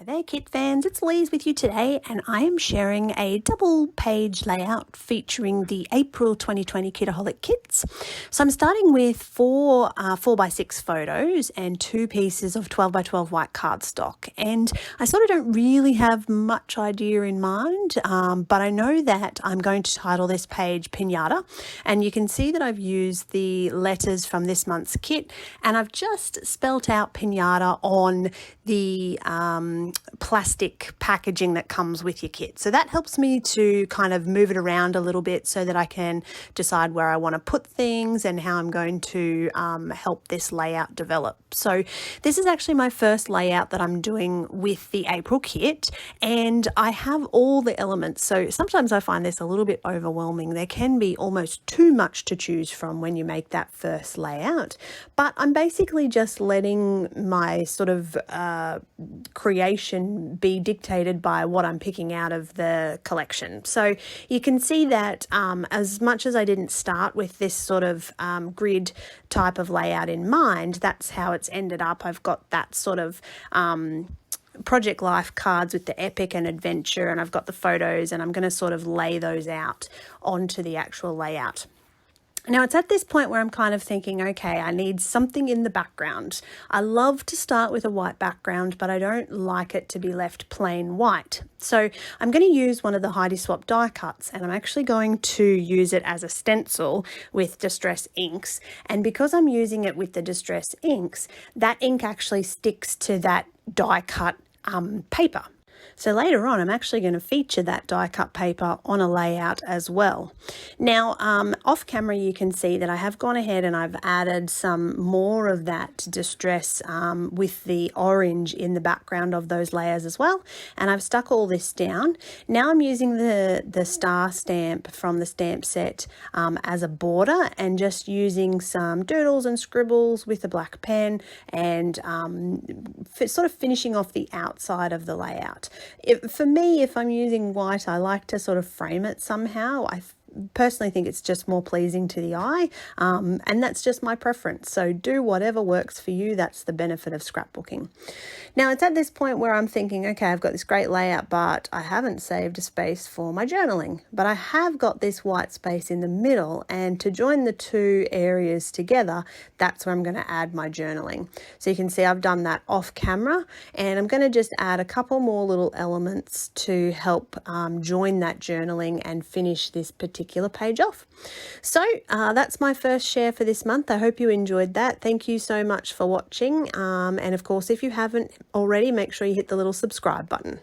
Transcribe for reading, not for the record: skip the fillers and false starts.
Hi there kit fans, it's Louise with you today, and I am sharing a double page layout featuring the April 2020 Kitaholic Kits. So I'm starting with four 4x6 photos and two pieces of 12x12 white cardstock, and I sort of don't really have much idea in mind, but I know that I'm going to title this page Pinata, and you can see that I've used the letters from this month's kit, and I've just spelt out Pinata on the plastic packaging that comes with your kit. So that helps me to kind of move it around a little bit so that I can decide where I want to put things and how I'm going to help this layout develop. So this is actually my first layout that I'm doing with the April kit, and I have all the elements. So sometimes I find this a little bit overwhelming. There can be almost too much to choose from when you make that first layout, but I'm basically just letting my sort of creation be dictated by what I'm picking out of the collection. So you can see that as much as I didn't start with this sort of grid type of layout in mind, that's how it's ended up. I've got that sort of Project Life cards with the epic and adventure, and I've got the photos, and I'm going to sort of lay those out onto the actual layout. Now it's at this point where I'm kind of thinking, okay, I need something in the background. I love to start with a white background, but I don't like it to be left plain white. So I'm going to use one of the Heidi Swap die cuts, and I'm actually going to use it as a stencil with Distress inks. And because I'm using it with the Distress inks, that ink actually sticks to that die cut paper. So later on, I'm actually going to feature that die cut paper on a layout as well. Now, off camera, you can see that I have gone ahead and I've added some more of that distress with the orange in the background of those layers as well. And I've stuck all this down. Now I'm using the star stamp from the stamp set as a border, and just using some doodles and scribbles with a black pen, and sort of finishing off the outside of the layout. For me, if I'm using white, I like to sort of frame it somehow. I personally think it's just more pleasing to the eye, and that's just my preference. So do whatever works for you. That's the benefit of scrapbooking. Now it's at this point where I'm thinking, okay, I've got this great layout, but I haven't saved a space for my journaling. But I have got this white space in the middle, and to join the two areas together, that's where I'm going to add my journaling. So you can see I've done that off camera, and I'm going to just add a couple more little elements to help join that journaling and finish this particular page off. So that's my first share for this month. I hope you enjoyed that. Thank you so much for watching, and of course, if you haven't already, make sure you hit the little subscribe button.